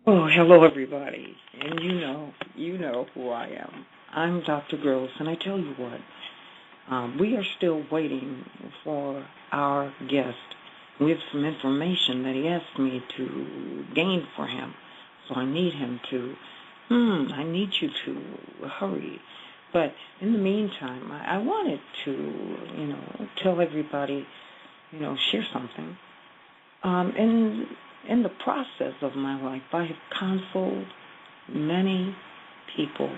Oh, hello everybody. And you know who I am. I'm Dr. Gross, and I tell you what, we are still waiting for our guest. We have some information that he asked me to gain for him. So I need him to, I need you to hurry. But in the meantime, I wanted to, tell everybody, share something. In the process of my life, I have counseled many people.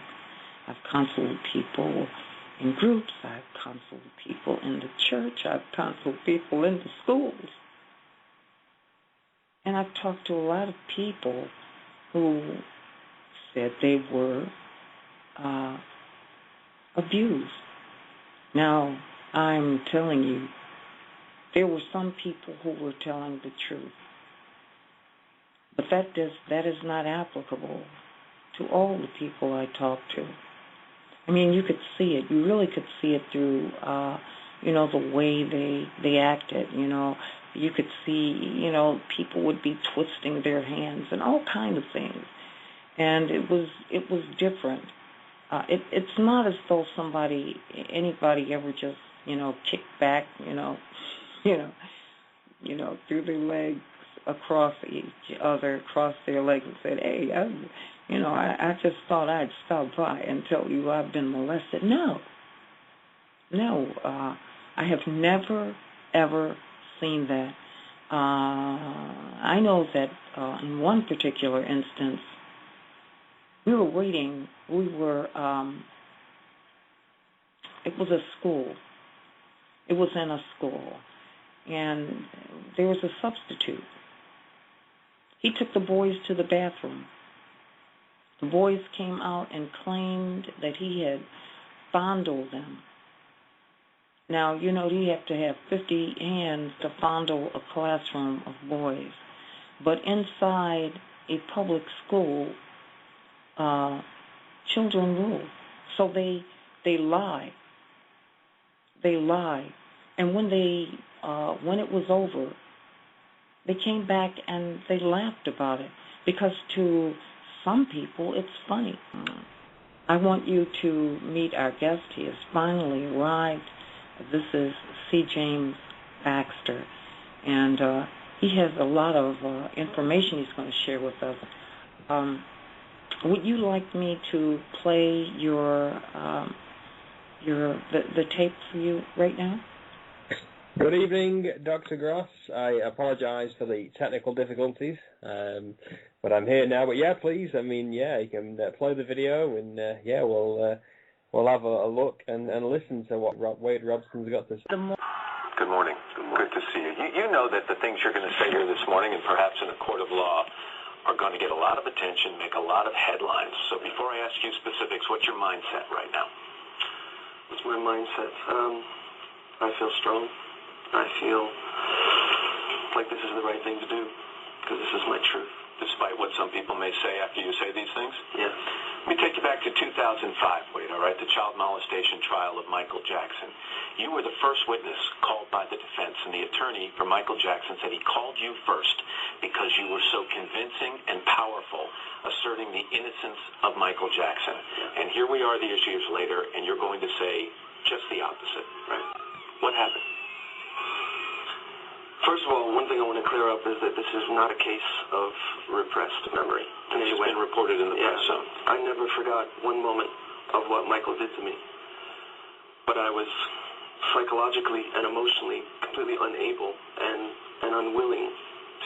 I've counseled people in groups. I've counseled people in the church. I've counseled people in the schools. And I've talked to a lot of people who said they were abused. Now, I'm telling you, there were some people who were telling the truth. But that is not applicable to all the people I talked to. I mean, you could see it. You really could see it through, the way they acted. You could see, people would be twisting their hands and all kinds of things. And it was different. It's not as though anybody ever just, kicked back, threw their legs across their legs and said, hey, I just thought I'd stop by and tell you I've been molested. No, I have never, ever seen that. I know that in one particular instance, it was a school. It was in a school, and there was a substitute. He took the boys to the bathroom. The boys came out and claimed that he had fondled them. Now, you have to have 50 hands to fondle a classroom of boys. But inside a public school, children rule. So they lie. They lie. And when it was over, they came back and they laughed about it, because to some people it's funny. I want you to meet our guest. He has finally arrived. This is C. James Baxter, and he has a lot of information he's going to share with us. Would you like me to play the tape for you right now? Good evening, Dr. Gross. I apologize for the technical difficulties, but I'm here now. But yeah, please, you can play the video, and we'll have a look and listen to what Wade Robson's got to say. Good morning. Good to see you. You know that the things you're going to say here this morning, and perhaps in a court of law, are going to get a lot of attention, make a lot of headlines. So before I ask you specifics, what's your mindset right now? What's my mindset? I feel strong. I feel like this is the right thing to do, because this is my truth. Despite what some people may say after you say these things? Yes. Let me take you back to 2005, Wade, all right, the child molestation trial of Michael Jackson. You were the first witness called by the defense, and the attorney for Michael Jackson said he called you first because you were so convincing and powerful, asserting the innocence of Michael Jackson. And here we are years later, and you're going to say just the opposite, right? What happened? First of all, one thing I want to clear up is that this is not a case of repressed memory. And it's been reported in the press zone. I never forgot one moment of what Michael did to me. But I was psychologically and emotionally completely unable and unwilling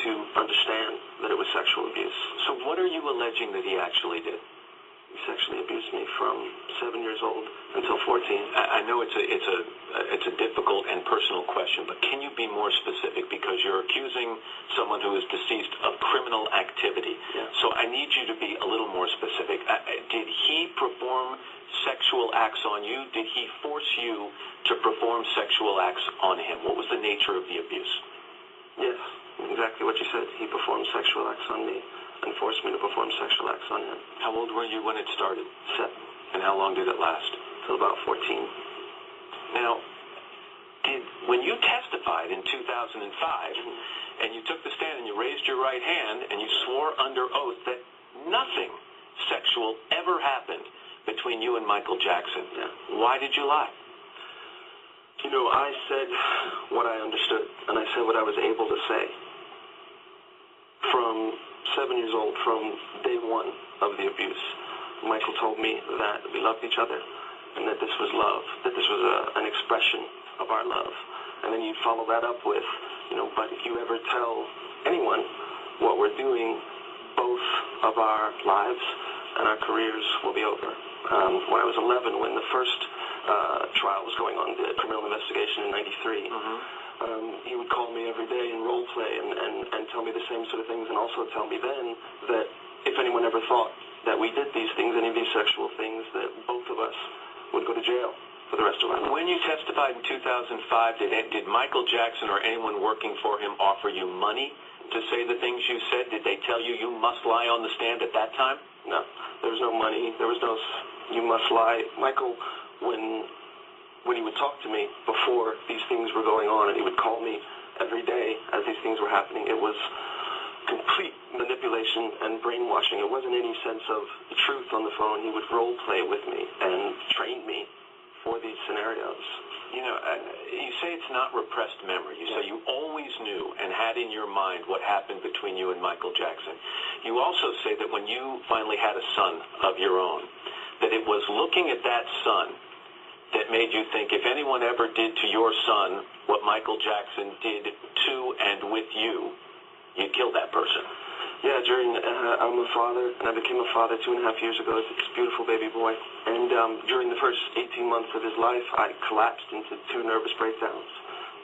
to understand that it was sexual abuse. So what are you alleging that he actually did? He sexually abused me from 7 years old until 14. I know it's a difficult and personal question, but can you be more specific? Because you're accusing someone who is deceased of criminal activity. Yeah. So I need you to be a little more specific. Did he perform sexual acts on you? Did he force you to perform sexual acts on him? What was the nature of the abuse? Yes, exactly what you said. He performed sexual acts on me and forced me to perform sexual acts on him. How old were you when it started? 7. And how long did it last? Till about 14. Now, when you testified in 2005, and you took the stand and you raised your right hand and you swore under oath that nothing sexual ever happened between you and Michael Jackson. Yeah. Why did you lie? You know, I said what I understood, and I said what I was able to say. From 7 years old, from day one of the abuse, Michael told me that we loved each other and that this was love, that this was an expression of our love. And then you follow that up with, you know, but if you ever tell anyone what we're doing, both of our lives and our careers will be over. When I was 11, when the first trial was going on, the criminal investigation in '93, he would call me every day and role play and tell me the same sort of things, and also tell me then that if anyone ever thought that we did these things, any of these sexual things, that both of us would go to jail for the rest of our lives. When you testified in 2005, did Michael Jackson or anyone working for him offer you money to say the things you said? Did they tell you you must lie on the stand at that time? No. There was no money. There was no you must lie. Michael, when he would talk to me before these things were going on, and he would call me every day as these things were happening, it was complete manipulation and brainwashing. It wasn't any sense of the truth on the phone. He would role play with me and train me for these scenarios. You know, you say it's not repressed memory. You say you always knew and had in your mind what happened between you and Michael Jackson. You also say that when you finally had a son of your own, that it was looking at that son that made you think if anyone ever did to your son what Michael Jackson did to and with you, you'd kill that person. Yeah, I'm a father, and I became a father 2.5 years ago. It's a beautiful baby boy. And during the first 18 months of his life, I collapsed into 2 nervous breakdowns,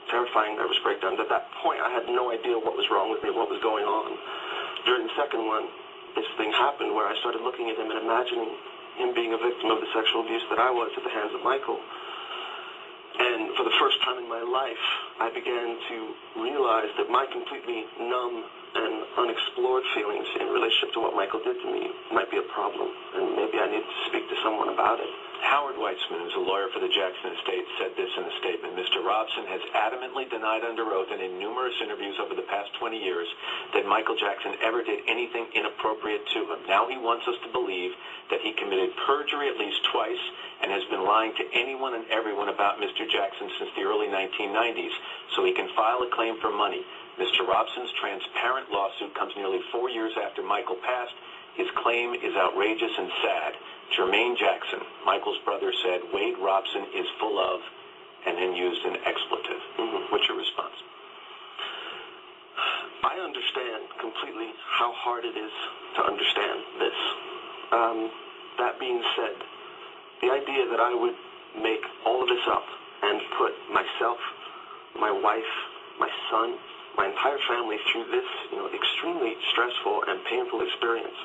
terrifying nervous breakdowns. At that point, I had no idea what was wrong with me, what was going on. During the second one, this thing happened where I started looking at him and imagining him being a victim of the sexual abuse that I was at the hands of Michael. And for the first time in my life, I began to realize that my completely numb and unexplored feelings in relationship to what Michael did to me might be a problem, and maybe I need to speak to someone about it. Howard Weitzman, who's a lawyer for the Jackson estate, said this in a statement. Mr. Robson has adamantly denied under oath and in numerous interviews over the past 20 years that Michael Jackson ever did anything inappropriate to him. Now he wants us to believe that he committed perjury at least twice and has been lying to anyone and everyone about Mr. Jackson since the early 1990s so he can file a claim for money. Mr. Robson's transparent lawsuit comes nearly 4 years after Michael passed. His claim is outrageous and sad. Jermaine Jackson, Michael's brother, said Wade Robson is full of, and then used an expletive. What's your response? I understand completely how hard it is to understand this. That being said, the idea that I would make all of this up and put myself, my wife, my son, my entire family through this, extremely stressful and painful experience,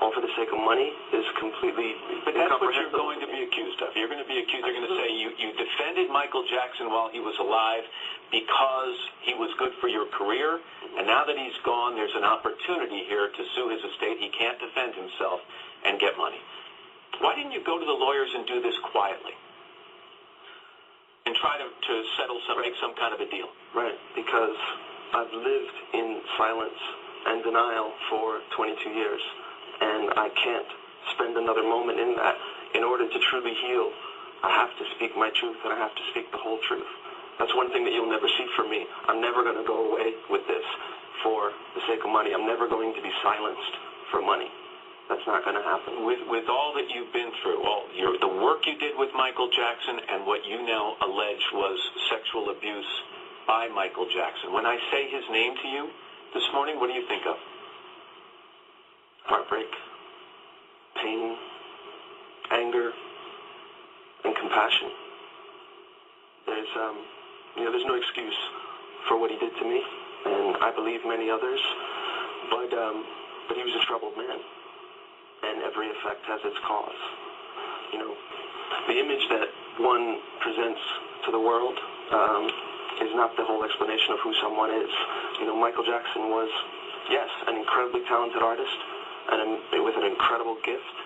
all for the sake of money, is completely But that's what you're going to be accused of. You're going to be accused, they're going to say you defended Michael Jackson while he was alive because he was good for your career, and now that he's gone, there's an opportunity here to sue his estate. He can't defend himself and get money. Why didn't you go to the lawyers and do this quietly and try to settle make some kind of a deal? Right, because I've lived in silence and denial for 22 years. And I can't spend another moment in that. In order to truly heal, I have to speak my truth, and I have to speak the whole truth. That's one thing that you'll never see from me. I'm never going to go away with this for the sake of money. I'm never going to be silenced for money. That's not going to happen. With all that you've been through, the work you did with Michael Jackson and what you now allege was sexual abuse by Michael Jackson, when I say his name to you this morning, what do you think of? Heartbreak, pain, anger, and compassion. There's no excuse for what he did to me, and I believe many others, but he was a troubled man, and every effect has its cause. The image that one presents to the world is not the whole explanation of who someone is. Michael Jackson was, yes, an incredibly talented artist, and with an incredible gift.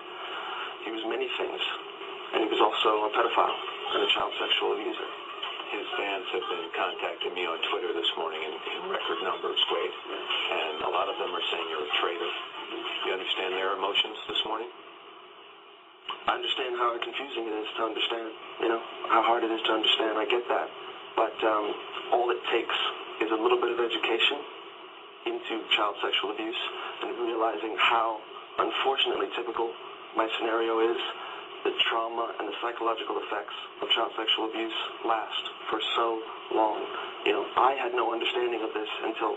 He was many things, and he was also a pedophile and a child sexual abuser. His fans have been contacting me on Twitter this morning in record numbers, Wade, and a lot of them are saying you're a traitor. You understand their emotions? understand how confusing it is to understand, how hard it is to understand. I get that. But all it takes is a little bit of education into child sexual abuse and realizing how, unfortunately, typical my scenario is. The trauma and the psychological effects of child sexual abuse last for so long. I had no understanding of this until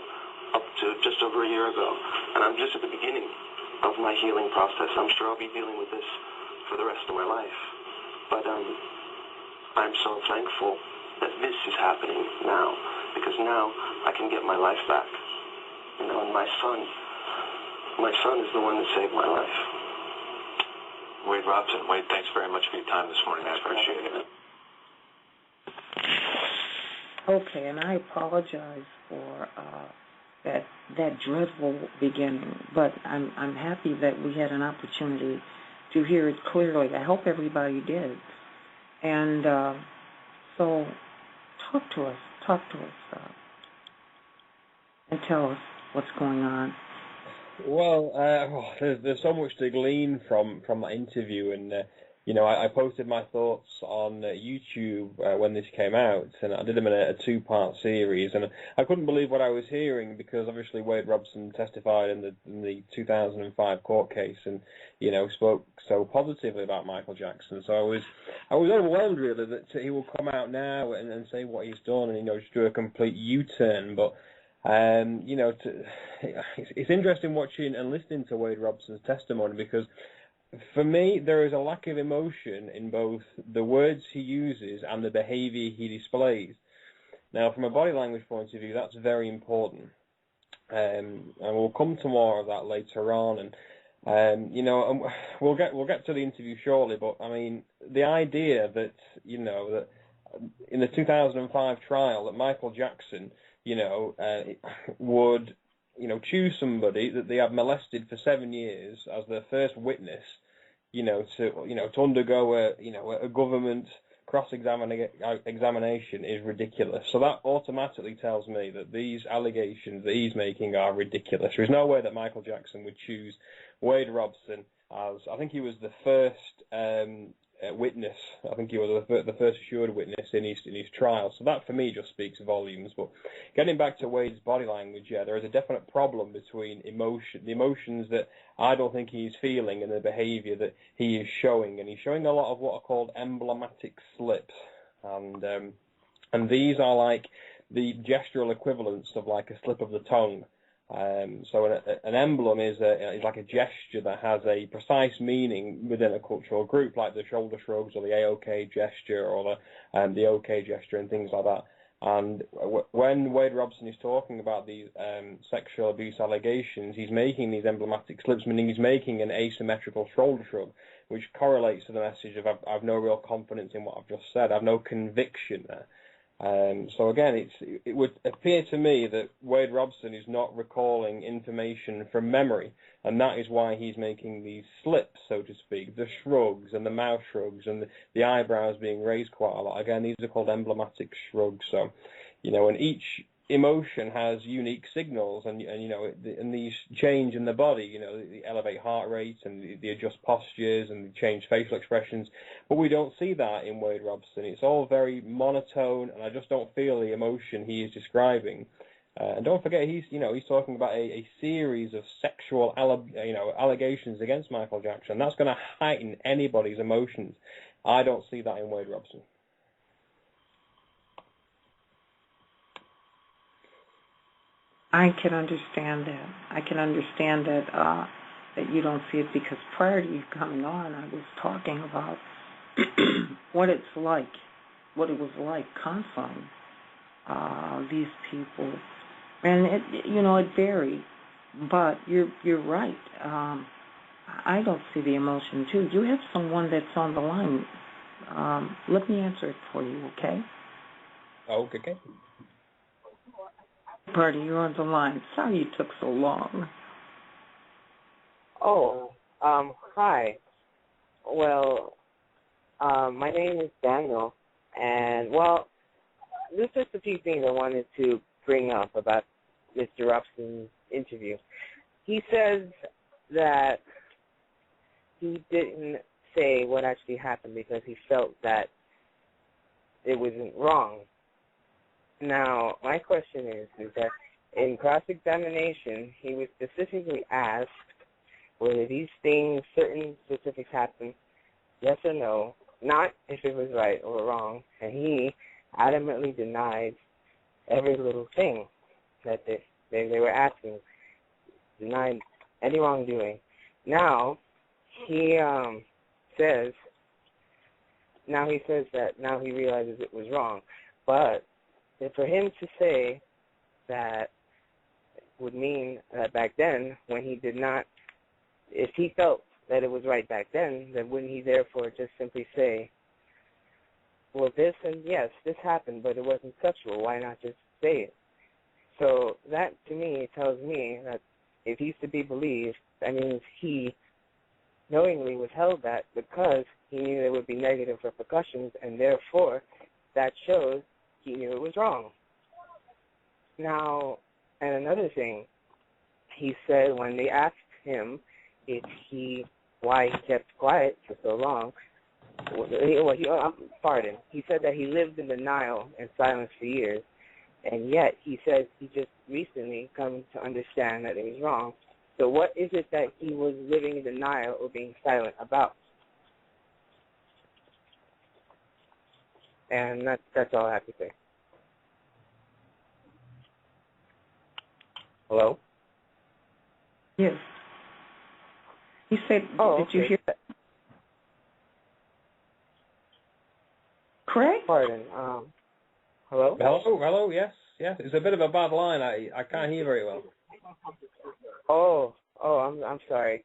up to just over a year ago, and I'm just at the beginning of my healing process. I'm sure I'll be dealing with this for the rest of my life, but I'm so thankful that this is happening now, because now I can get my life back. And my son is the one that saved my life. Wade Robson. Wade, thanks very much for your time this morning. I appreciate it. Okay, and I apologize for that dreadful beginning, but I'm happy that we had an opportunity to hear it clearly. I hope everybody did. And so talk to us, and tell us what's going on. Well, there's so much to glean from that interview, and I posted my thoughts on YouTube when this came out, and I did them in a two-part series, and I couldn't believe what I was hearing, because obviously Wade Robson testified in the 2005 court case, and spoke so positively about Michael Jackson. So I was overwhelmed, really, that he will come out now and say what he's done, and just do a complete U-turn. But it's interesting watching and listening to Wade Robson's testimony, because for me, there is a lack of emotion in both the words he uses and the behavior he displays. Now, from a body language point of view, that's very important. And we'll come to more of that later on. And, we'll get to the interview shortly, but, I mean, the idea that, that in the 2005 trial that Michael Jackson, would, choose somebody that they have molested for 7 years as their first witness, to undergo a government cross-examination is ridiculous. So that automatically tells me that these allegations that he's making are ridiculous. There's no way that Michael Jackson would choose Wade Robson as, I think he was the first witness. I think he was the first assured witness in his trial. So that, for me, just speaks volumes. But getting back to Wade's body language, there is a definite problem between the emotions that I don't think he's feeling and the behaviour that he is showing. And he's showing a lot of what are called emblematic slips. And these are like the gestural equivalents of like a slip of the tongue. So an emblem is like a gesture that has a precise meaning within a cultural group, like the shoulder shrugs or the AOK gesture or the OK gesture and things like that. And when Wade Robson is talking about these sexual abuse allegations, he's making these emblematic slips, meaning he's making an asymmetrical shoulder shrug, which correlates to the message of I've no real confidence in what I've just said. I've no conviction there. So again, it would appear to me that Wade Robson is not recalling information from memory, and that is why he's making these slips, so to speak, the shrugs and the mouth shrugs and the eyebrows being raised quite a lot. Again, these are called emblematic shrugs. So, and each emotion has unique signals, and these change in the body. They elevate heart rate and they adjust postures and they change facial expressions. But we don't see that in Wade Robson. It's all very monotone, and I just don't feel the emotion he is describing. And don't forget, he's talking about a series of sexual allegations against Michael Jackson. That's going to heighten anybody's emotions. I don't see that in Wade Robson. I can understand that. I can understand that that you don't see it, because prior to you coming on, I was talking about what it was like counseling these people, and it varied. But you're right. I don't see the emotion too. You have someone that's on the line. Let me answer it for you, okay? Okay. Party, you're on the line. Sorry you took so long. Oh, hi. Well, my name is Daniel, and, there's just a few things I wanted to bring up about Mr. Robson's interview. He says that he didn't say what actually happened because he felt that it wasn't wrong. Now, my question is that in cross-examination, he was specifically asked whether these things, certain specifics happened, yes or no, not if it was right or wrong, and he adamantly denied every little thing that they were asking, denied any wrongdoing. Now, he says that now he realizes it was wrong. But for him to say that would mean that back then, when he did not, if he felt that it was right back then wouldn't he therefore just simply say, well, this and yes, this happened, but it wasn't sexual. Why not just say it? So that, to me, tells me that if he's to be believed, that means he knowingly withheld that because he knew there would be negative repercussions, and therefore that shows he knew it was wrong. Now, and another thing, he said when they asked him why he kept quiet for so long, he said that he lived in denial and silence for years, and yet he says he just recently come to understand that it was wrong. So what is it that he was living in denial or being silent about? And that's all I have to say. Hello? Yes. He said, did you hear that? Craig? Pardon. Hello? Hello, yes. It's a bit of a bad line. I can't hear very well. I'm sorry.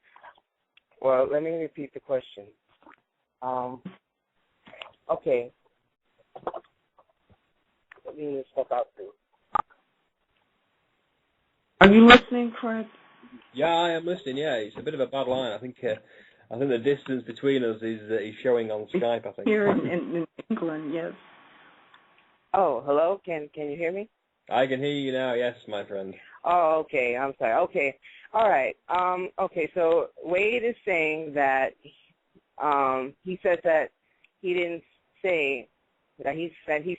Well, let me repeat the question. Okay. Let me step out too. Are you listening, Craig? Yeah, I am listening. Yeah, it's a bit of a bad line. I think the distance between us is showing on Skype, I think. Here in England, yes. Oh, hello? Can you hear me? I can hear you now, yes, my friend. Oh, okay. I'm sorry. Okay. All right. Okay, so Wade is saying that he said that he didn't say that he's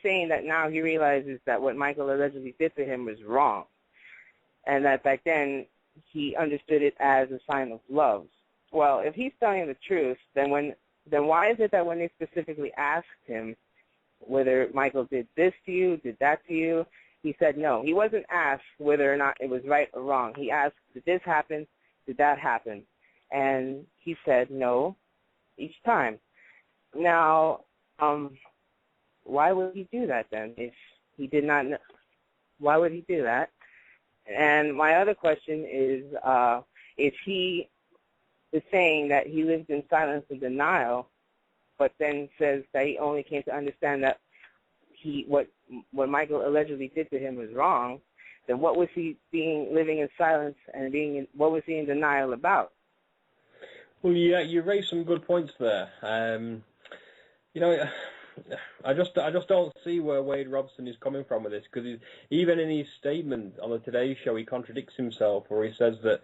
saying that now he realizes that what Michael allegedly did to him was wrong, and that back then he understood it as a sign of love. Well, if he's telling the truth, then why is it that when they specifically asked him whether Michael did this to you, did that to you, he said no. He wasn't asked whether or not it was right or wrong. He asked, did this happen, did that happen? And he said no each time. Now, why would he do that then if he did not know? Why would he do that? And my other question is, if he is saying that he lived in silence and denial, but then says that he only came to understand that what Michael allegedly did to him was wrong, then what was he living in silence and what was he in denial about? Well, yeah, you raised some good points there. I just don't see where Wade Robson is coming from with this, because even in his statement on the Today Show, he contradicts himself, where he says that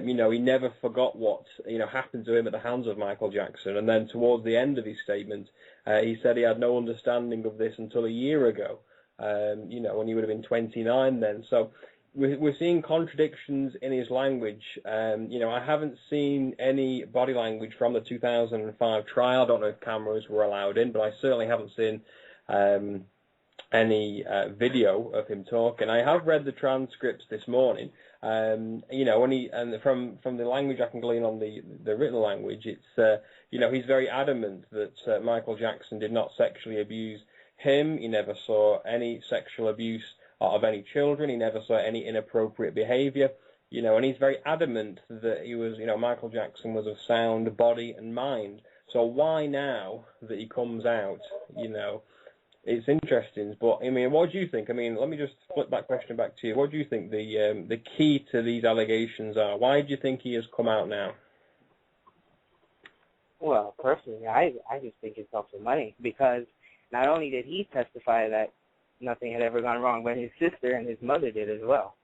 he never forgot what happened to him at the hands of Michael Jackson, and then towards the end of his statement, he said he had no understanding of this until a year ago, when he would have been 29 then. So we're seeing contradictions in his language. I haven't seen any body language from the 2005 trial. I don't know if cameras were allowed in, but I certainly haven't seen any video of him talking. I have read the transcripts this morning. From the language I can glean on the written language, it's he's very adamant that Michael Jackson did not sexually abuse him. He never saw any sexual abuse of any children. He never saw any inappropriate behavior, and he's very adamant that he was, Michael Jackson was of sound body and mind. So why now that he comes out, it's interesting. But, what do you think? Let me just flip that question back to you. What do you think the key to these allegations are? Why do you think he has come out now? Well, personally, I just think it's all for money, because not only did he testify that nothing had ever gone wrong, but his sister and his mother did as well.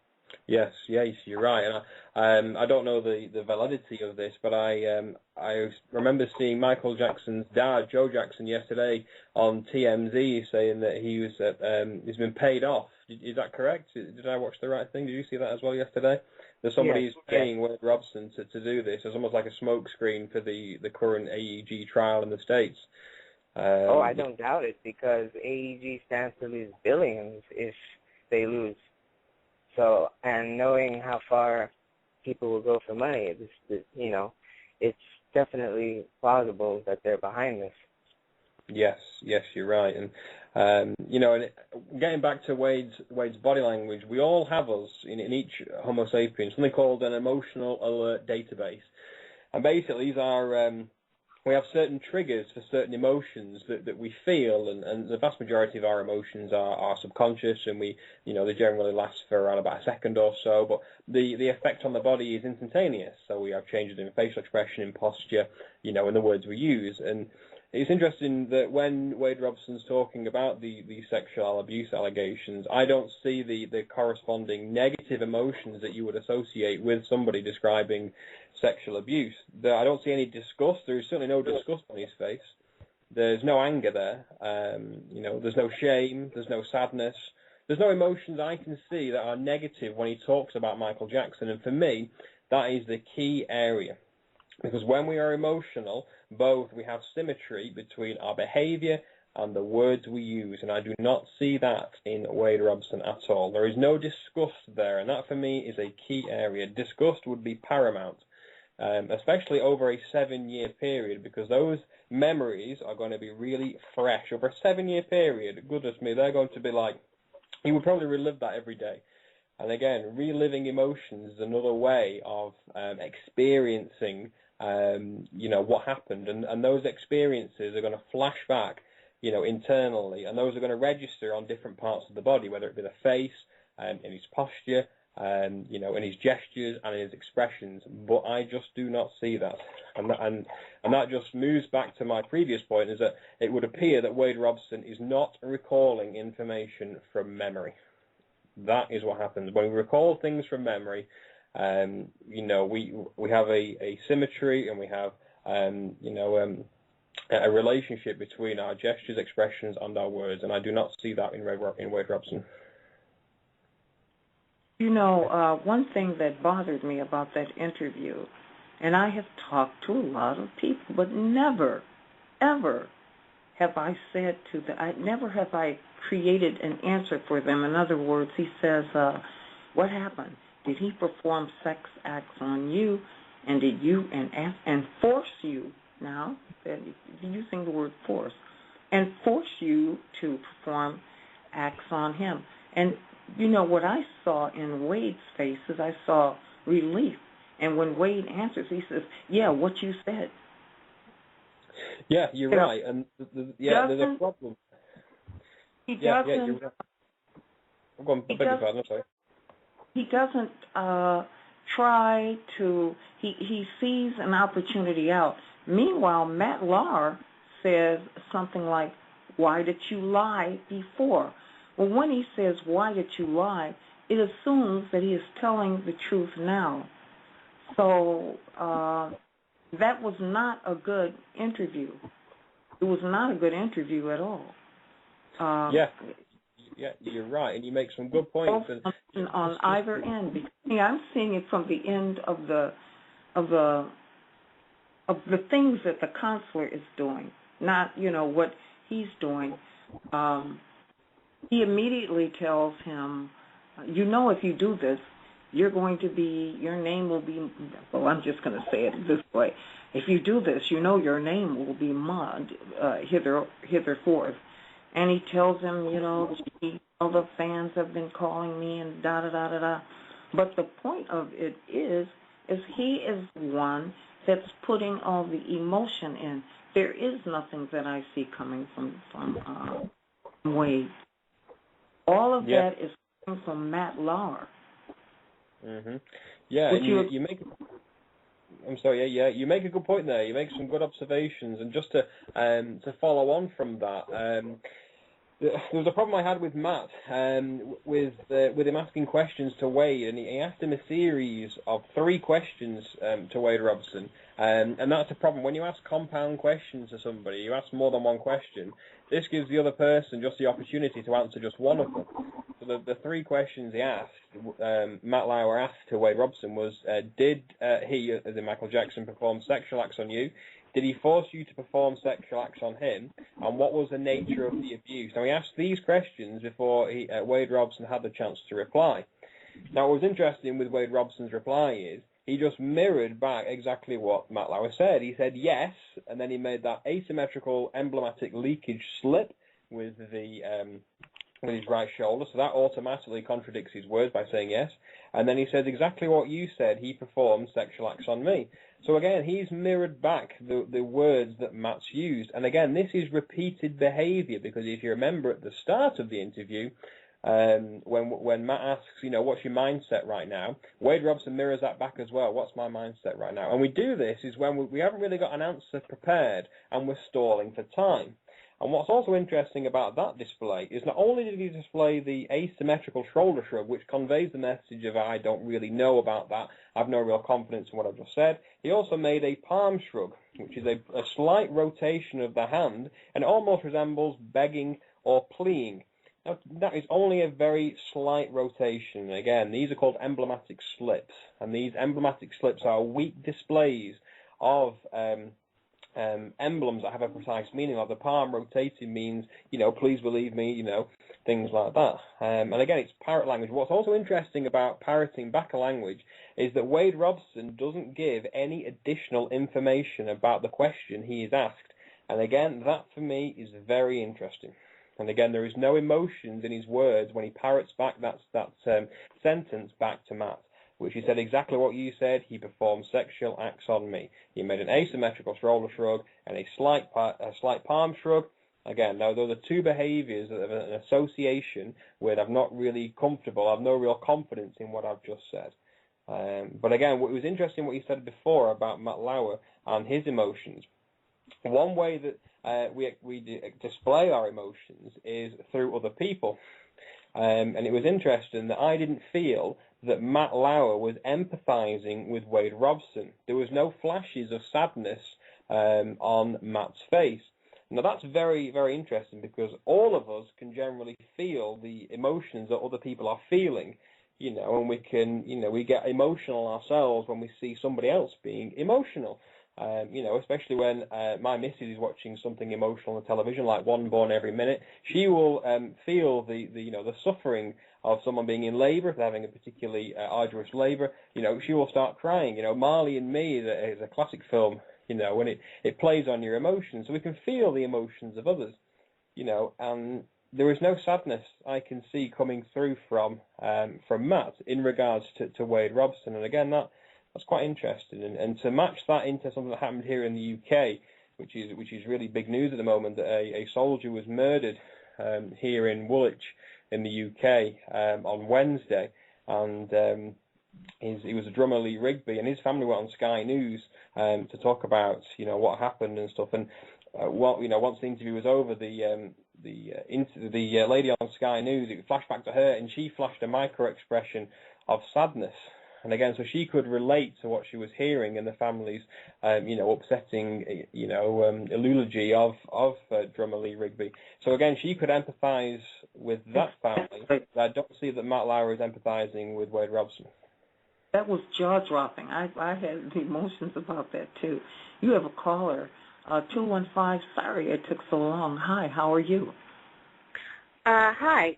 Yes, you're right. And I don't know the validity of this, but I remember seeing Michael Jackson's dad, Joe Jackson, yesterday on TMZ saying that he's been paid off. Is that correct? Did I watch the right thing? Did you see that as well yesterday? That somebody's paying Wade Robson to do this. It's almost like a smokescreen for the current AEG trial in the States. I don't doubt it, because AEG stands to lose billions if they lose. So, and knowing how far people will go for money, it's definitely plausible that they're behind this. Yes, you're right. And and getting back to Wade's body language, we all have in each Homo sapien something called an emotional alert database, and basically these are we have certain triggers for certain emotions that we feel, and the vast majority of our emotions are subconscious, and they generally last for around about a second or so, but the effect on the body is instantaneous. So we have changes in facial expression, in posture, in the words we use. And it's interesting that when Wade Robson's talking about the sexual abuse allegations, I don't see the corresponding negative emotions that you would associate with somebody describing sexual abuse. I don't see any disgust. There's certainly no disgust on his face. There's no anger there. There's no shame. There's no sadness. There's no emotions I can see that are negative when he talks about Michael Jackson. And for me, that is the key area. Because when we are emotional, we have symmetry between our behavior and the words we use, and I do not see that in Wade Robson at all. There is no disgust there, and that for me is a key area. Disgust would be paramount, especially over a 7-year period, because those memories are going to be really fresh. Over a 7-year period, goodness me, they're going to be like, you would probably relive that every day. And again, reliving emotions is another way of experiencing what happened, and those experiences are going to flash back, internally, and those are going to register on different parts of the body, whether it be the face, in his posture, in his gestures and in his expressions. But I just do not see that, and that just moves back to my previous point, is that it would appear that Wade Robson is not recalling information from memory. That is what happens when we recall things from memory. We have a symmetry, and we have a relationship between our gestures, expressions, and our words, and I do not see that in Wade Robson. One thing that bothered me about that interview, and I have talked to a lot of people, but never, ever have I said never have I created an answer for them. In other words, he says, what happened? Did he perform sex acts on you, and did you and force you, now, using the word force, and force you to perform acts on him? And what I saw in Wade's face is I saw relief. And when Wade answers, he says, yeah, what you said. Yeah, you're right. And there's a problem. He doesn't. Yeah, you're right. Go on, beg your pardon, I'm sorry. He doesn't try to, he sees an opportunity out. Meanwhile, Matt Lauer says something like, why did you lie before? Well, when he says, why did you lie, it assumes that he is telling the truth now. So that was not a good interview. It was not a good interview at all. Yeah, you're right, and you make some good points. On either end, because I'm seeing it from the end of the things that the counselor is doing, not what he's doing. He immediately tells him, if you do this, your name will be. Well, I'm just going to say it this way: if you do this, your name will be mud hitherforth. And he tells him, all the fans have been calling me and da-da-da-da-da. But the point of it is he is one that's putting all the emotion in. There is nothing that I see coming from Wade. All of that is coming from Matt Lauer. Mm-hmm. Yeah, and you make... I'm sorry, you make a good point there. You make some good observations, and just to follow on from that, there was a problem I had with Matt, with him asking questions to Wade, and he asked him a series of 3 questions to Wade Robson, and that's a problem. When you ask compound questions to somebody, you ask more than one question, this gives the other person just the opportunity to answer just one of them. So the 3 questions he asked, Matt Lauer asked to Wade Robson was, did he, as in Michael Jackson, perform sexual acts on you? Did he force you to perform sexual acts on him? And what was the nature of the abuse? Now, he asked these questions before Wade Robson had the chance to reply. Now, what was interesting with Wade Robson's reply is he just mirrored back exactly what Matt Lauer said. He said yes, and then he made that asymmetrical emblematic leakage slip with his right shoulder, so that automatically contradicts his words by saying yes. And then he says exactly what you said, he performed sexual acts on me. So again, he's mirrored back the words that Matt's used. And again, this is repeated behavior, because if you remember at the start of the interview, when Matt asks, what's your mindset right now, Wade Robson mirrors that back as well. What's my mindset right now? And we do this is when we haven't really got an answer prepared and we're stalling for time. And what's also interesting about that display is not only did he display the asymmetrical shoulder shrug, which conveys the message of I don't really know about that, I have no real confidence in what I've just said, he also made a palm shrug, which is a slight rotation of the hand, and it almost resembles begging or pleading. Now, that is only a very slight rotation. Again, these are called emblematic slips, and these emblematic slips are weak displays of emblems that have a precise meaning. Like the palm rotating means, please believe me, things like that. And again, it's parrot language. What's also interesting about parroting back a language is that Wade Robson doesn't give any additional information about the question he is asked. And again, that for me is very interesting. And again, there is no emotions in his words when he parrots back that sentence back to Matt, which he said exactly what you said, he performed sexual acts on me. He made an asymmetrical shoulder shrug and a slight palm shrug. Again, now those are 2 behaviors of an association where I'm not really comfortable, I have no real confidence in what I've just said. But again, it was interesting what you said before about Matt Lauer and his emotions. One way that we display our emotions is through other people. And it was interesting that I didn't feel that Matt Lauer was empathizing with Wade Robson. There was no flashes of sadness on Matt's face. Now, that's very, very interesting, because all of us can generally feel the emotions that other people are feeling, and we can, we get emotional ourselves when we see somebody else being emotional. Especially when my missus is watching something emotional on television, like One Born Every Minute, she will feel the suffering of someone being in labour, having a particularly arduous labour. She will start crying. Marley and Me is a classic film. When it plays on your emotions, so we can feel the emotions of others. And there is no sadness I can see coming through from Matt in regards to Wade Robson. And again, that's quite interesting, and to match that into something that happened here in the UK, which is really big news at the moment, that a soldier was murdered here in Woolwich in the UK on Wednesday, and he was a drummer, Lee Rigby, and his family went on Sky News to talk about what happened and stuff. And once the interview was over, the lady on Sky News, it flashed back to her, and she flashed a micro expression of sadness. And again, so she could relate to what she was hearing and the family's, upsetting, eulogy of drummer Lee Rigby. So again, she could empathise with that family. I don't see that Matt Lauer is empathising with Wade Robson. That was jaw-dropping. I had the emotions about that, too. You have a caller, 215. Sorry it took so long. Hi, how are you? Hi,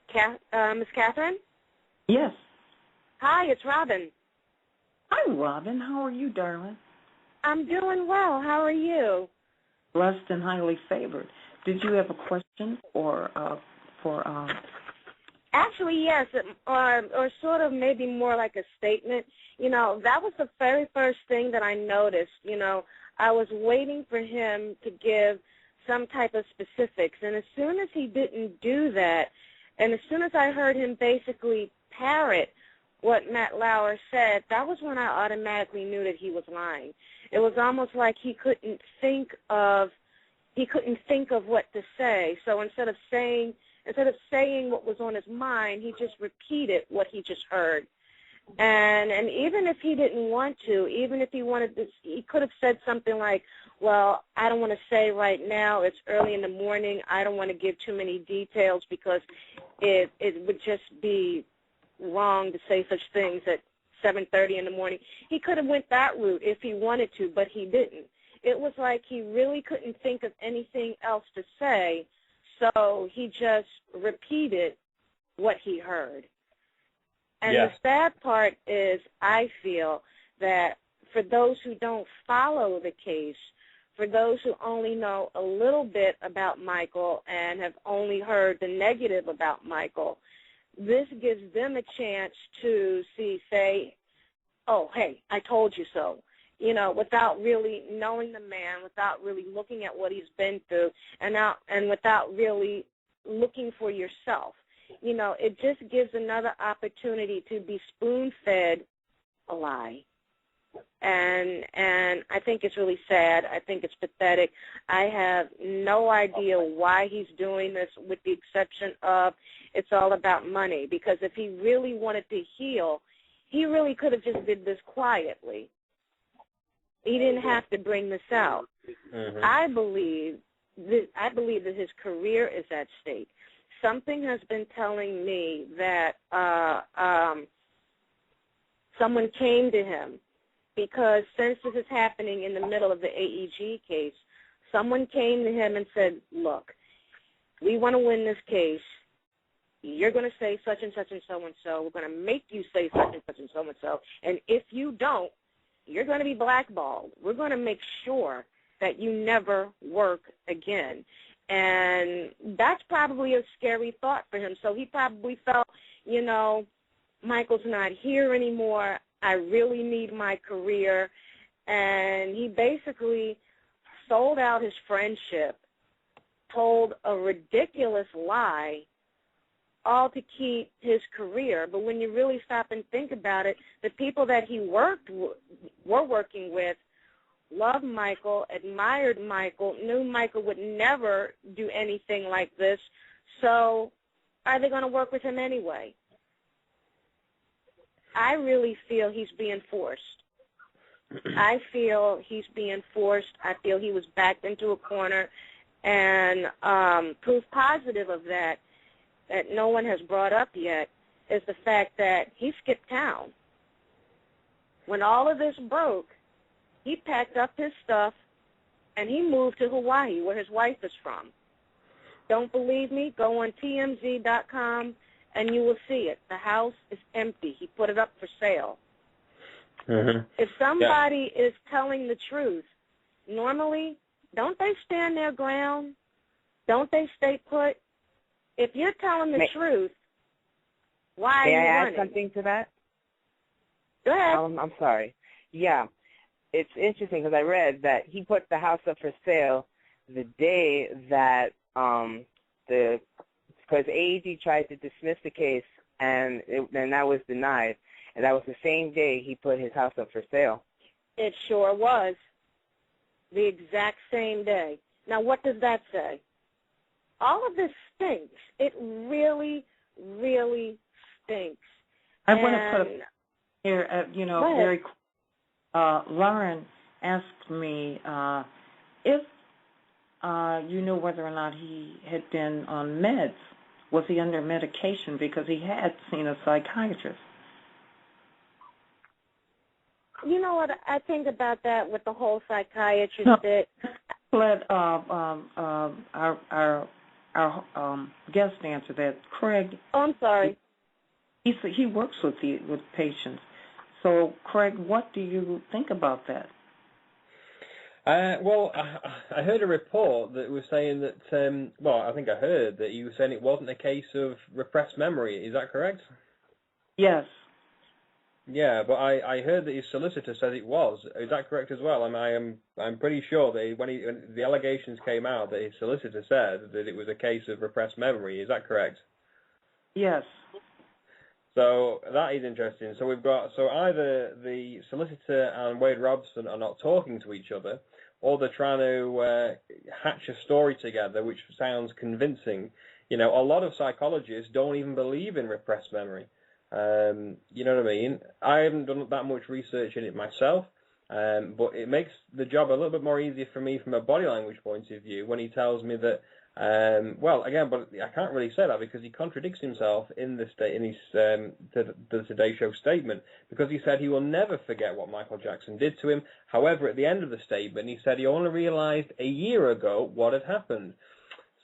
Miss Catherine? Yes. Hi, it's Robin. Hi, Robin. How are you, darling? I'm doing well. How are you? Blessed and highly favored. Did you have a question for? Actually, yes, or sort of maybe more like a statement. That was the very first thing that I noticed. I was waiting for him to give some type of specifics, and as soon as he didn't do that, and as soon as I heard him basically parrot what Matt Lauer said, that was when I automatically knew that he was lying. It was almost like he couldn't think of what to say. So instead of saying instead of saying what was on his mind, he just repeated what he just heard. And even if he didn't want to, even if he wanted to, he could have said something like, well, I don't want to say right now, it's early in the morning, I don't want to give too many details because it would just be wrong to say such things at 7:30 in the morning. He could have went that route if he wanted to, but he didn't. It was like he really couldn't think of anything else to say, so he just repeated what he heard. And the sad part is I feel that for those who don't follow the case, for those who only know a little bit about Michael and have only heard the negative about Michael, this gives them a chance to say, oh, hey, I told you so, without really knowing the man, without really looking at what he's been through, and without really looking for yourself. It just gives another opportunity to be spoon-fed a lie. And I think it's really sad. I think it's pathetic. I have no idea why he's doing this, with the exception of it's all about money. Because if he really wanted to heal, he really could have just did this quietly. He didn't have to bring this out. Mm-hmm. I believe that his career is at stake. Something has been telling me that someone came to him, because since this is happening in the middle of the AEG case, someone came to him and said, look, we want to win this case. You're going to say such and such and so-and-so. We're going to make you say such and so-and-so. And if you don't, you're going to be blackballed. We're going to make sure that you never work again. And that's probably a scary thought for him. So he probably felt, Michael's not here anymore. I really need my career. And he basically sold out his friendship, told a ridiculous lie, all to keep his career. But when you really stop and think about it, the people that he were working with loved Michael, admired Michael, knew Michael would never do anything like this. So are they going to work with him anyway? I really feel he's being forced. I feel he's being forced. I feel he was backed into a corner. And proof positive of that no one has brought up yet is the fact that he skipped town. When all of this broke, he packed up his stuff and he moved to Hawaii, where his wife is from. Don't believe me? Go on TMZ.com and you will see it. The house is empty. He put it up for sale. Mm-hmm. If somebody is telling the truth, normally, don't they stand their ground? Don't they stay put? If you're telling the truth, why are you running? May I add something to that? Go ahead. I'm sorry. Yeah. It's interesting because I read that he put the house up for sale the day that because AEG tried to dismiss the case and that was denied, and that was the same day he put his house up for sale. It sure was. The exact same day. Now, what does that say? All of this stinks. It really, really stinks. I want to put up here, very quick. Lauren asked me if you knew whether or not he had been on meds. Was he under medication? Because he had seen a psychiatrist. You know what? I think about that with the whole psychiatrist bit. Let our guest answer that. Craig. Oh, I'm sorry. He works with patients. So, Craig, what do you think about that? Well, I heard a report that was saying that, I think I heard that you were saying it wasn't a case of repressed memory. Is that correct? Yes. Yeah, but I heard that his solicitor said it was. Is that correct as well? I'm pretty sure that when the allegations came out, that his solicitor said that it was a case of repressed memory. Is that correct? Yes. So that is interesting. So either the solicitor and Wade Robson are not talking to each other, or they're trying to hatch a story together which sounds convincing. You know, a lot of psychologists don't even believe in repressed memory. You know what I mean? I haven't done that much research in it myself, but it makes the job a little bit more easier for me from a body language point of view when he tells me that. Well, again, but I can't really say that because he contradicts himself in his the Today Show statement, because he said he will never forget what Michael Jackson did to him. However, at the end of the statement, he said he only realized a year ago what had happened.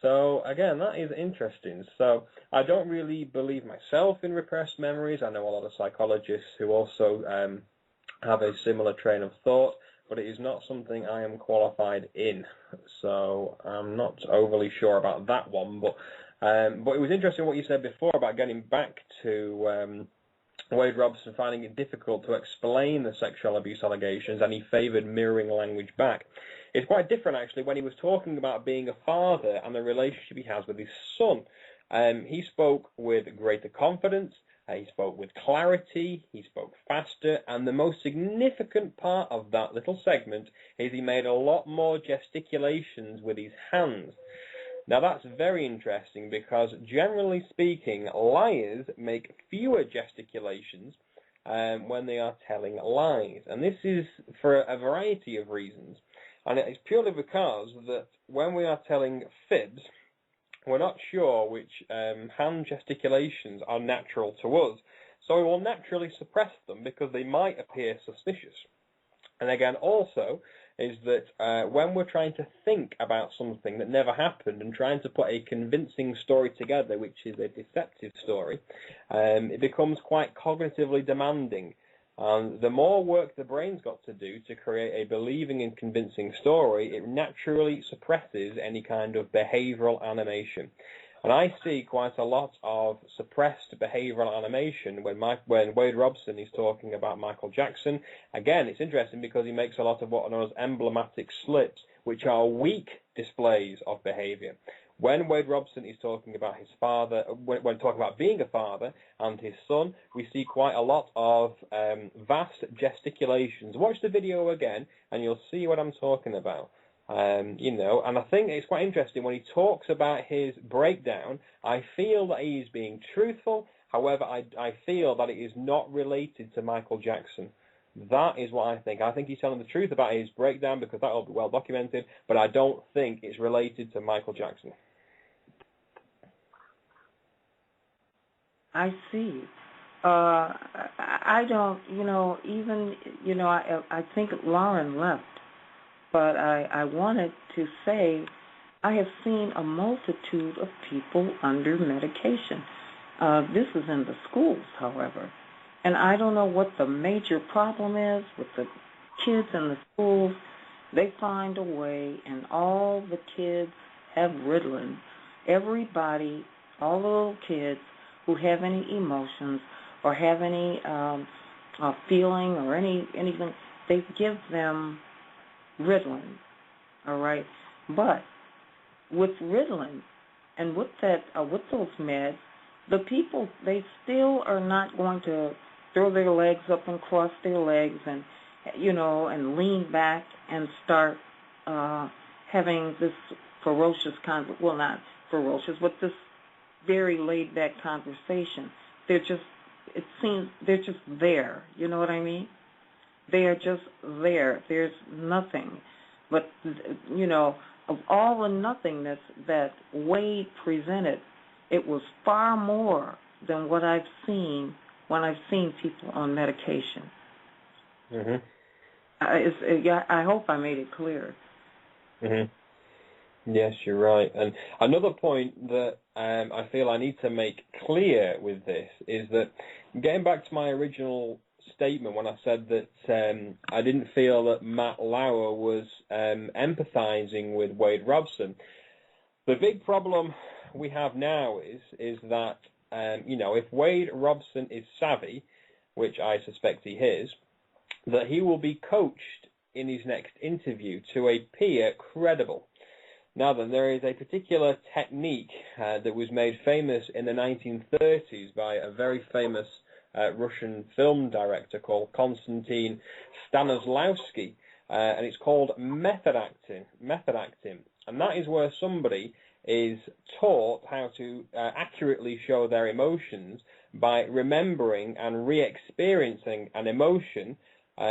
So, again, that is interesting. So, I don't really believe myself in repressed memories. I know a lot of psychologists who also have a similar train of thought, but it is not something I am qualified in. So, I'm not overly sure about that one. But it was interesting what you said before about getting back to Wade Robson finding it difficult to explain the sexual abuse allegations, and he favoured mirroring language back. It's quite different, actually, when he was talking about being a father and the relationship he has with his son. He spoke with greater confidence, he spoke with clarity, he spoke faster, and the most significant part of that little segment is he made a lot more gesticulations with his hands. Now, that's very interesting because, generally speaking, liars make fewer gesticulations when they are telling lies. And this is for a variety of reasons. And it's purely because that when we are telling fibs, we're not sure which hand gesticulations are natural to us. So we will naturally suppress them because they might appear suspicious. And again, also, is that when we're trying to think about something that never happened and trying to put a convincing story together, which is a deceptive story, it becomes quite cognitively demanding. And the more work the brain's got to do to create a believing and convincing story, it naturally suppresses any kind of behavioral animation. And I see quite a lot of suppressed behavioral animation when Wade Robson is talking about Michael Jackson. Again, it's interesting because he makes a lot of what are known as emblematic slips, which are weak displays of behavior. When Wade Robson is talking about his father, when talking about being a father and his son, we see quite a lot of vast gesticulations. Watch the video again and you'll see what I'm talking about. You know, and I think it's quite interesting when he talks about his breakdown. I feel that he is being truthful. However, I feel that it is not related to Michael Jackson. That is what I think. I think he's telling the truth about his breakdown because that will be well documented, but I don't think it's related to Michael Jackson. I see. I don't, I think Lauren left, but I wanted to say I have seen a multitude of people under medication. This is in the schools, however, and I don't know what the major problem is with the kids in the schools. They find a way, and all the kids have Ritalin. Everybody, all the little kids who have any emotions or have any feeling or anything, they give them Ritalin, all right? But with Ritalin and with those meds, the people, they still are not going to throw their legs up and cross their legs and, and lean back and start having this ferocious well, not ferocious, but this very laid-back conversation. They're just there. You know what I mean? They are just there. There's nothing. But, of all the nothingness that Wade presented, it was far more than what I've seen when I've seen people on medication. Mhm. I hope I made it clear. Mhm. Yes, you're right. And another point that I feel I need to make clear with this is that, getting back to my original statement when I said that I didn't feel that Matt Lauer was empathizing with Wade Robson, the big problem we have now is that, if Wade Robson is savvy, which I suspect he is, that he will be coached in his next interview to appear credible. Now then, there is a particular technique that was made famous in the 1930s by a very famous Russian film director called Konstantin Stanislavski, and it's called method acting. And that is where somebody is taught how to accurately show their emotions by remembering and re-experiencing an emotion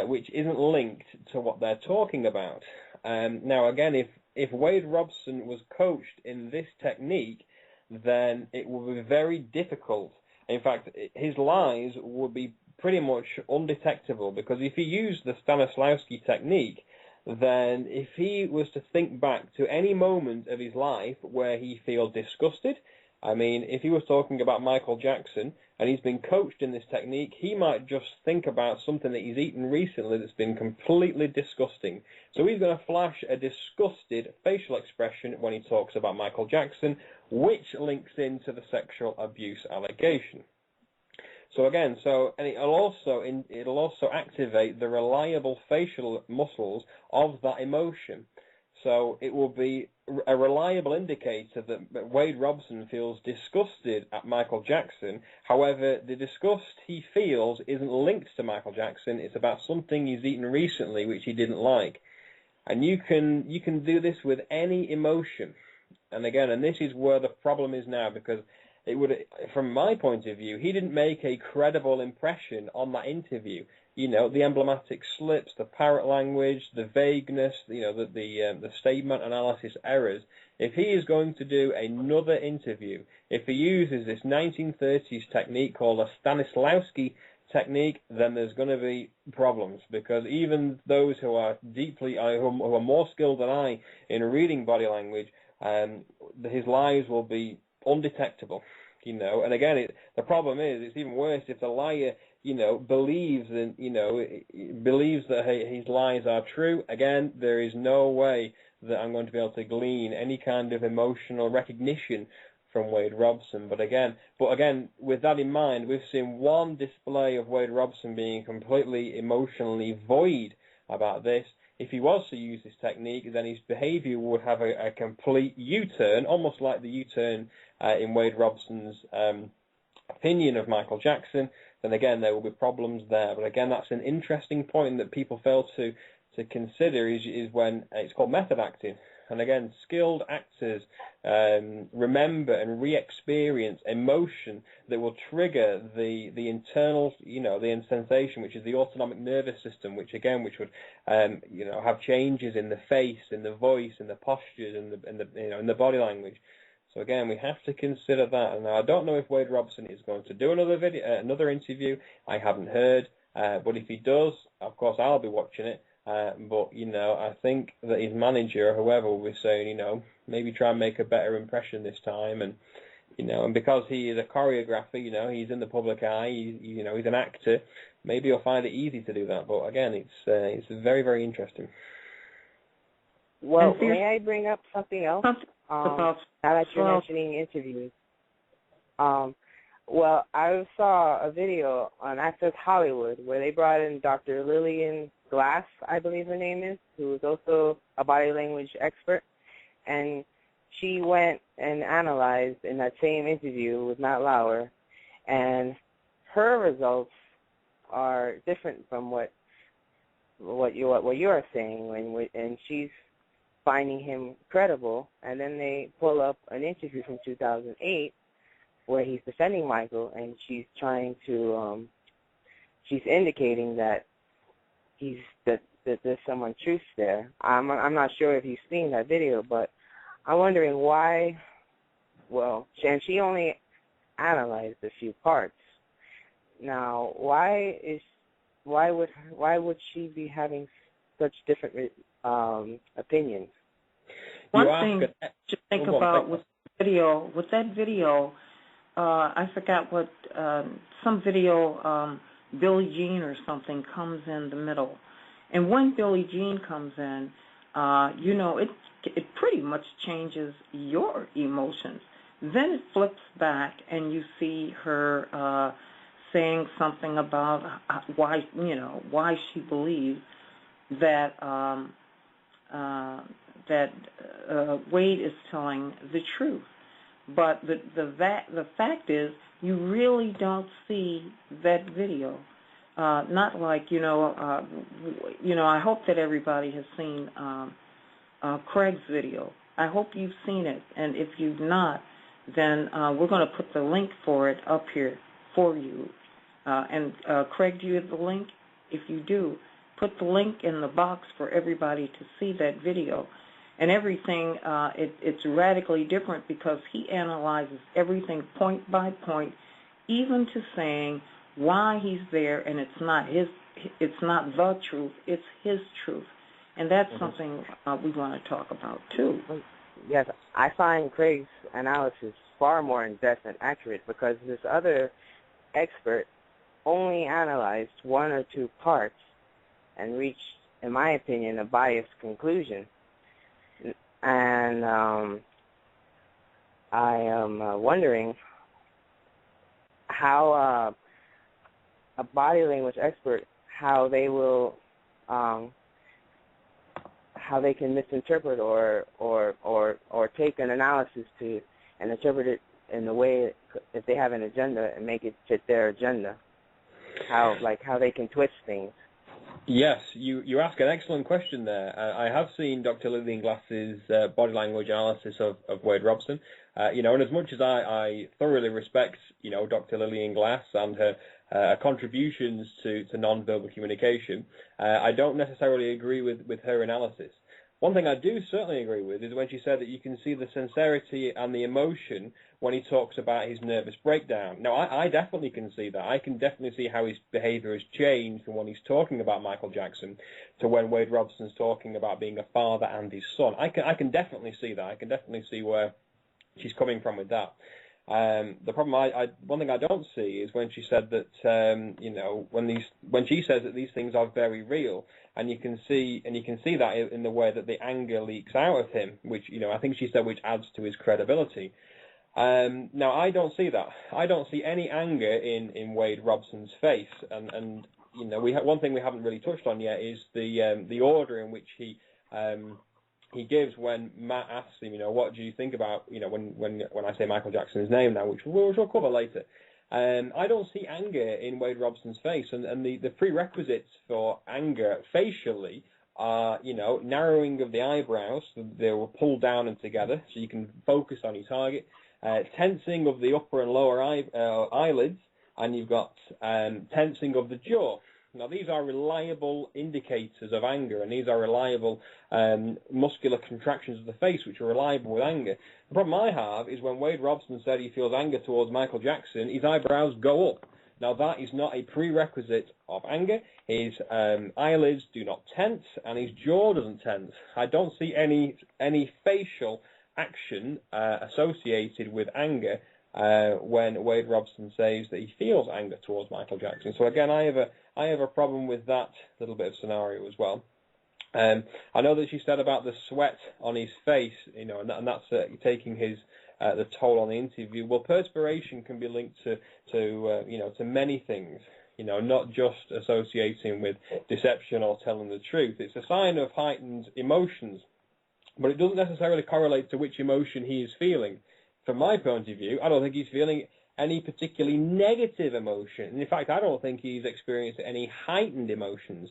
which isn't linked to what they're talking about. Now, again, if Wade Robson was coached in this technique, then it would be very difficult. In fact, his lies would be pretty much undetectable, because if he used the Stanislavski technique, then if he was to think back to any moment of his life where he feels disgusted, I mean, if he was talking about Michael Jackson and he's been coached in this technique, he might just think about something that he's eaten recently that's been completely disgusting. So he's going to flash a disgusted facial expression when he talks about Michael Jackson, which links into the sexual abuse allegation. So again, and it'll also activate the reliable facial muscles of that emotion. So it will be a reliable indicator that Wade Robson feels disgusted at Michael Jackson. However, the disgust he feels isn't linked to Michael Jackson. It's about something he's eaten recently which he didn't like. And you can do this with any emotion. And again, and this is where the problem is now, because it would, from my point of view, he didn't make a credible impression on that interview. You know, the emblematic slips, the parrot language, the vagueness, you know, the statement analysis errors. If he is going to do another interview, if he uses this 1930s technique called a Stanislavski technique, then there's going to be problems, because even those who are who are more skilled than I in reading body language, his lies will be undetectable. You know, and again, the problem is, it's even worse if the liar, you know, believes that his lies are true. Again, there is no way that I'm going to be able to glean any kind of emotional recognition from Wade Robson. But again, with that in mind, we've seen one display of Wade Robson being completely emotionally void about this. If he was to use this technique, then his behavior would have a complete U-turn, almost like the U-turn in Wade Robson's opinion of Michael Jackson. Then again, there will be problems there. But again, that's an interesting point that people fail to consider is when it's called method acting. And again, skilled actors remember and re-experience emotion that will trigger the internal, you know, the sensation, which is the autonomic nervous system, which would, you know, have changes in the face, in the voice, in the postures, in the body language. So again, we have to consider that. And now I don't know if Wade Robson is going to do another interview. I haven't heard, but if he does, of course, I'll be watching it. But, you know, I think that his manager or whoever will be saying, you know, maybe try and make a better impression this time. And, you know, and because he is a choreographer, you know, he's in the public eye, you know, he's an actor, maybe he'll find it easy to do that. But again, it's very, very interesting. Well, may I bring up something else? Now that you're mentioning interviews. Well, I saw a video on Access Hollywood where they brought in Dr. Lillian Glass, I believe her name is, who is also a body language expert. And she went and analyzed in that same interview with Matt Lauer, and her results are different from what you are saying, and she's finding him credible. And then they pull up an interview from 2008 where he's defending Michael, and she's trying to she's indicating that that there's some untruths there. I'm not sure if you've seen that video, but I'm wondering why. Well, and she only analyzed a few parts. Now, why would she be having such different opinions? One thing to think about with that video, I forgot what some video. Billie Jean or something comes in the middle, and when Billie Jean comes in, you know, it pretty much changes your emotions. Then it flips back, and you see her saying something about why she believes that Wade is telling the truth. But the fact is, you really don't see that video. Not like, I hope that everybody has seen Craig's video I hope you've seen it, and if you've not, then we're going to put the link for it up here for you. And Craig, do you have the link? If you do, put the link in the box for everybody to see that video. And everything, it's radically different because he analyzes everything point by point, even to saying why he's there, and it's not the truth, it's his truth. And that's something we want to talk about, too. Yes, I find Craig's analysis far more in-depth and accurate because this other expert only analyzed one or two parts and reached, in my opinion, a biased conclusion. And I am wondering how a body language expert, how they will, how they can misinterpret or take an analysis to and interpret it in the way, if they have an agenda, and make it fit their agenda. How they can twist things. Yes, you ask an excellent question there. I have seen Dr. Lillian Glass's body language analysis of Wade Robson. And as much as I thoroughly respect, Dr. Lillian Glass and her contributions to non-verbal communication, I don't necessarily agree with her analysis. One thing I do certainly agree with is when she said that you can see the sincerity and the emotion when he talks about his nervous breakdown. Now, I definitely can see that. I can definitely see how his behavior has changed from when he's talking about Michael Jackson to when Wade Robson's talking about being a father and his son. I can definitely see that. I can definitely see where she's coming from with that. The problem, one thing I don't see is when she said that, when she says that these things are very real, and you can see that in the way that the anger leaks out of him, which, I think she said, which adds to his credibility. Now, I don't see that. I don't see any anger in Wade Robson's face, and one thing we haven't really touched on yet is the order in which he gives when Matt asks him, what do you think about, when I say Michael Jackson's name now, which we'll cover later. I don't see anger in Wade Robson's face, and the prerequisites for anger facially are, narrowing of the eyebrows, so they were pulled down and together, so you can focus on your target, tensing of the upper and lower eyelids, and you've got tensing of the jaw. Now, these are reliable indicators of anger, and these are reliable muscular contractions of the face, which are reliable with anger. The problem I have is when Wade Robson said he feels anger towards Michael Jackson, his eyebrows go up. Now, that is not a prerequisite of anger. His eyelids do not tense, and his jaw doesn't tense. I don't see any facial action associated with anger when Wade Robson says that he feels anger towards Michael Jackson. So again, I have a problem with that little bit of scenario as well. I know that she said about the sweat on his face, and that's taking his the toll on the interview. Well, perspiration can be linked to many things, not just associating with deception or telling the truth. It's a sign of heightened emotions, but it doesn't necessarily correlate to which emotion he is feeling. From my point of view, I don't think he's feeling any particularly negative emotion. And in fact, I don't think he's experienced any heightened emotions.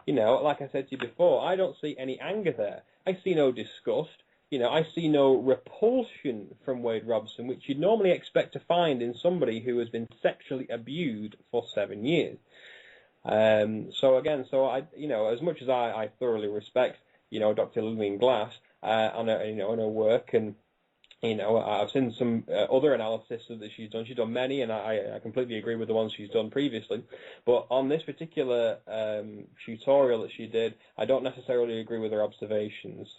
Like I said to you before, I don't see any anger there. I see no disgust. I see no repulsion from Wade Robson, which you'd normally expect to find in somebody who has been sexually abused for 7 years. So I, as much as I thoroughly respect, Dr. Lillian Glass on her work, and I've seen some other analysis that she's done. She's done many, and I completely agree with the ones she's done previously. But on this particular tutorial that she did, I don't necessarily agree with her observations.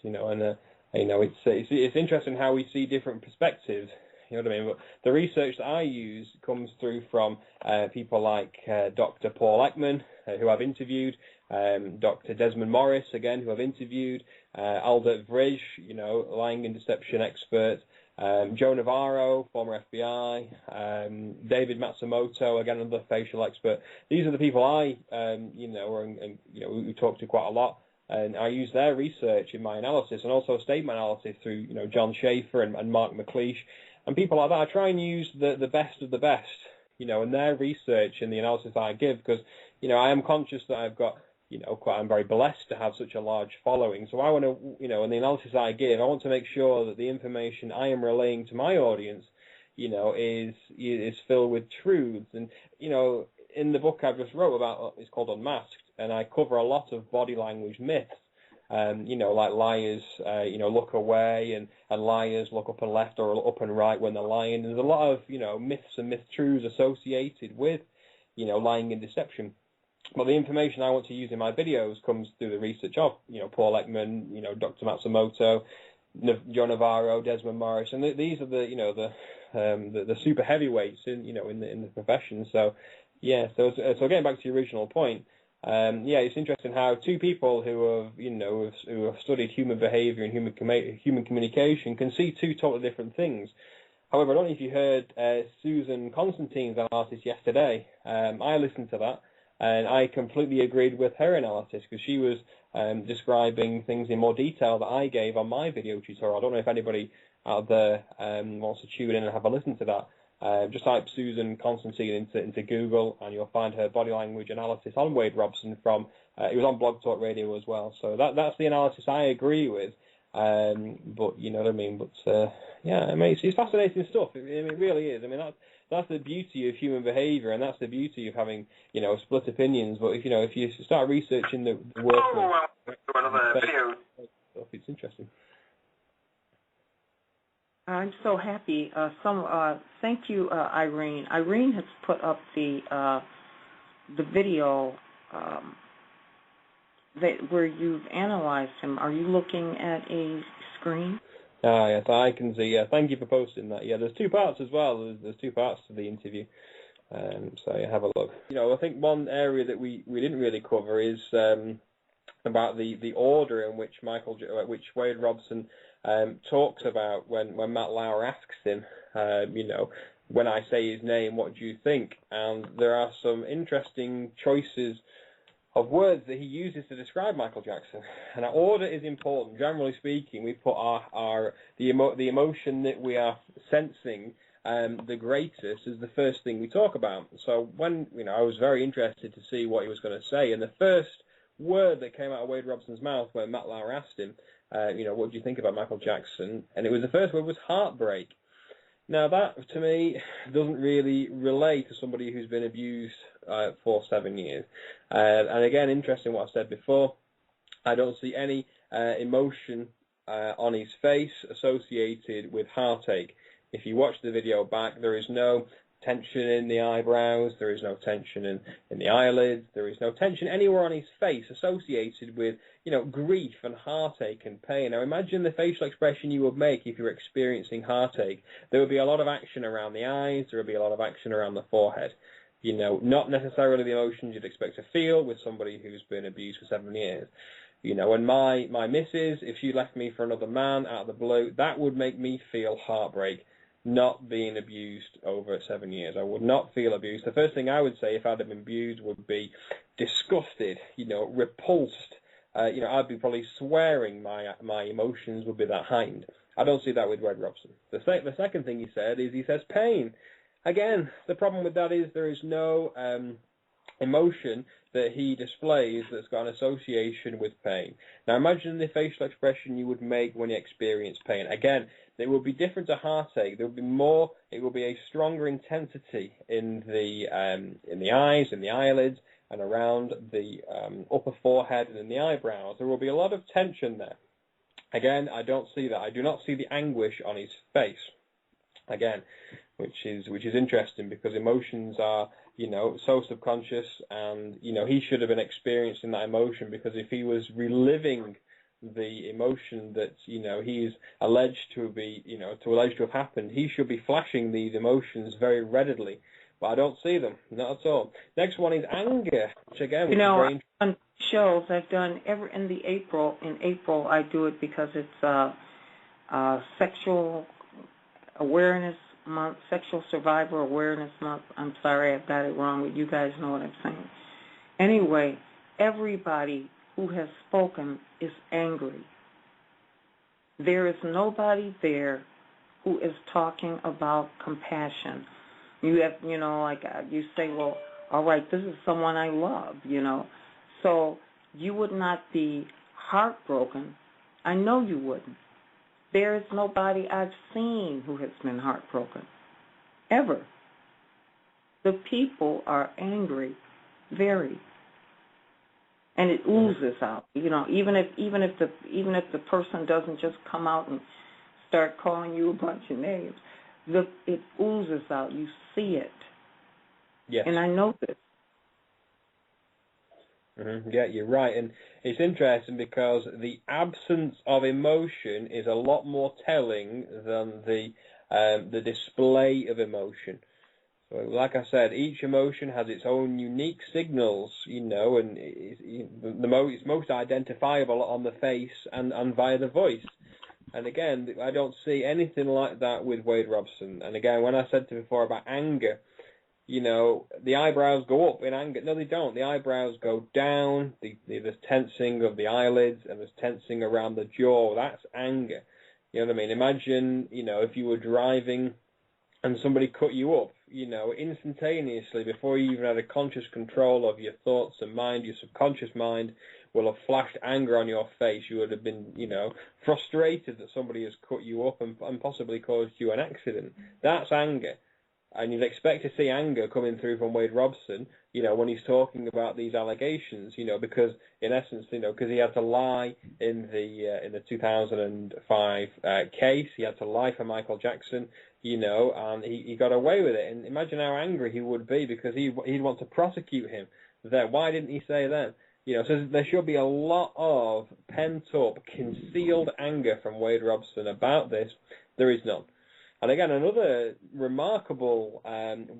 It's interesting how we see different perspectives. You know what I mean? But the research that I use comes through from people like Dr. Paul Ekman, who I've interviewed, Dr. Desmond Morris, again, who I've interviewed, Aldert Vrij, lying and deception expert, Joe Navarro, former FBI, David Matsumoto, again, another facial expert. These are the people I, we talk to quite a lot. And I use their research in my analysis, and also statement analysis through, John Schaefer and Mark McLeish, and people like that. I try and use the best of the best, in their research and the analysis that I give, because, I am conscious that I've got I'm very blessed to have such a large following. So I want to, in the analysis I give, I want to make sure that the information I am relaying to my audience, is filled with truths. And, in the book I've just wrote about, it's called Unmasked, and I cover a lot of body language myths. Like liars, look away, and liars look up and left or up and right when they're lying. There's a lot of, myths and myth-truths associated with, lying and deception. But the information I want to use in my videos comes through the research of, Paul Ekman, Dr. Matsumoto, John Navarro, Desmond Morris, and these are the super heavyweights in the profession. So so getting back to the original point, it's interesting how two people who have studied human behavior and human communication can see two totally different things. However, I don't know if you heard Susan Constantine's analysis yesterday. I listened to that, and I completely agreed with her analysis because she was describing things in more detail that I gave on my video tutorial. I don't know if anybody out there wants to tune in and have a listen to that. Just type Susan Constantine into Google, and you'll find her body language analysis on Wade Robson from. It was on Blog Talk Radio as well. So that's the analysis I agree with. But you know what I mean. But it's fascinating stuff. It really is. I mean, that's the beauty of human behavior, and that's the beauty of having split opinions. But if you start researching the work of stuff, it's interesting. I'm so happy. Thank you, Irene. Irene has put up the video where you've analyzed him. Are you looking at a screen? Yes, I can see. Yeah, thank you for posting that. Yeah, there's two parts as well. There's two parts to the interview. So have a look. I think one area that we didn't really cover is about the order in which Wade Robson talks about when Matt Lauer asks him, when I say his name, what do you think? And there are some interesting choices of words that he uses to describe Michael Jackson. And our order is important. Generally speaking, we put the emotion that we are sensing the greatest is the first thing we talk about. So when I was very interested to see what he was going to say, and the first word that came out of Wade Robson's mouth when Matt Lauer asked him, what do you think about Michael Jackson? And it was the first word was heartbreak. Now that, to me, doesn't really relate to somebody who's been abused for 7 years. And again, interesting what I said before, I don't see any emotion on his face associated with heartache. If you watch the video back, there is no tension in the eyebrows, there is no tension in the eyelids, there is no tension anywhere on his face associated with, grief and heartache and pain. Now imagine the facial expression you would make if you were experiencing heartache. There would be a lot of action around the eyes, there would be a lot of action around the forehead. Not necessarily the emotions you'd expect to feel with somebody who's been abused for 7 years. And my missus, if she left me for another man out of the blue, that would make me feel heartbreak. Not being abused over 7 years. I would not feel abused. The first thing I would say if I'd have been abused would be disgusted, repulsed. I'd be probably swearing my emotions would be that heightened. I don't see that with Wade Robson. The second thing he says pain. Again, the problem with that is there is no emotion that he displays that's got an association with pain. Now imagine the facial expression you would make when you experience pain. Again, it will be different to heartache. There will be more. It will be a stronger intensity in the eyes, in the eyelids, and around the upper forehead and in the eyebrows. There will be a lot of tension there. Again, I don't see that. I do not see the anguish on his face. Again, which is interesting because emotions are so subconscious, and he should have been experiencing that emotion, because if he was reliving the emotion that he is alleged to have happened, he should be flashing these emotions very readily, but I don't see them, not at all. Next one is anger, which again, which is very on shows I've done in April I do it because it's Sexual Awareness Month, Sexual Survivor Awareness Month. I'm sorry I got it wrong, but you guys know what I'm saying. Anyway, everybody who has spoken is angry. There is nobody there who is talking about compassion. You have, you say, well, all right, this is someone I love, So you would not be heartbroken. I know you wouldn't. There is nobody I've seen who has been heartbroken, ever. The people are angry, very, and it oozes out. You know, even if the person doesn't just come out and start calling you a bunch of names, it oozes out. You see it. Yes. And I know this. Mm-hmm. Yeah, you're right, and it's interesting because the absence of emotion is a lot more telling than the display of emotion. So, like I said, each emotion has its own unique signals, you know, and it's most identifiable on the face and via the voice. And again, I don't see anything like that with Wade Robson. And again, when I said before about anger, you know, the eyebrows go up in anger. No, they don't. The eyebrows go down. There's tensing of the eyelids and there's tensing around the jaw. That's anger. You know what I mean? Imagine, you know, if you were driving and somebody cut you up, you know, instantaneously, before you even had a conscious control of your thoughts and mind, your subconscious mind will have flashed anger on your face. You would have been, you know, frustrated that somebody has cut you up and possibly caused you an accident. That's anger. And you'd expect to see anger coming through from Wade Robson, you know, when he's talking about these allegations, you know, because in essence, you know, because he had to lie in the 2005 case, he had to lie for Michael Jackson, you know, and he got away with it. And imagine how angry he would be because he'd want to prosecute him. Then why didn't he say that? You know, so there should be a lot of pent-up, concealed anger from Wade Robson about this. There is none. And again, another remarkable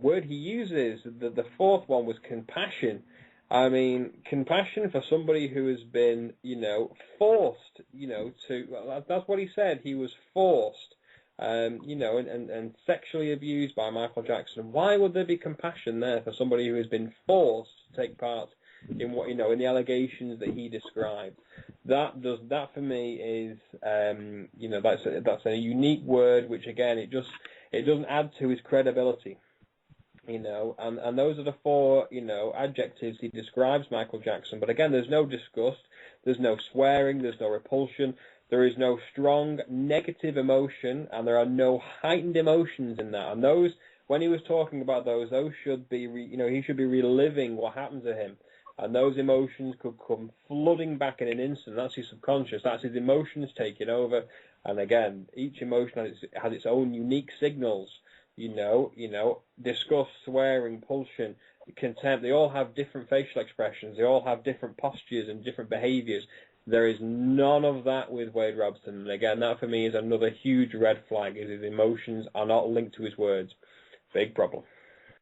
word he uses, the fourth one was compassion. I mean, compassion for somebody who has been, you know, forced, you know, that's what he said, he was forced, you know, and sexually abused by Michael Jackson. Why would there be compassion there for somebody who has been forced to take part in what, you know, in the allegations that he described? That for me is, you know, that's a unique word, which again, it doesn't add to his credibility, you know, and those are the four, you know, adjectives he describes Michael Jackson. But again, there's no disgust, there's no swearing, there's no repulsion, there is no strong negative emotion, and there are no heightened emotions in that. And those, when he was talking about those should be, you know, he should be reliving what happened to him. And those emotions could come flooding back in an instant. That's his subconscious. That's his emotions taking over. And again, each emotion has its own unique signals. You know, disgust, swearing, repulsion, contempt. They all have different facial expressions. They all have different postures and different behaviors. There is none of that with Wade Robson. And again, that for me is another huge red flag. Is his emotions are not linked to his words. Big problem.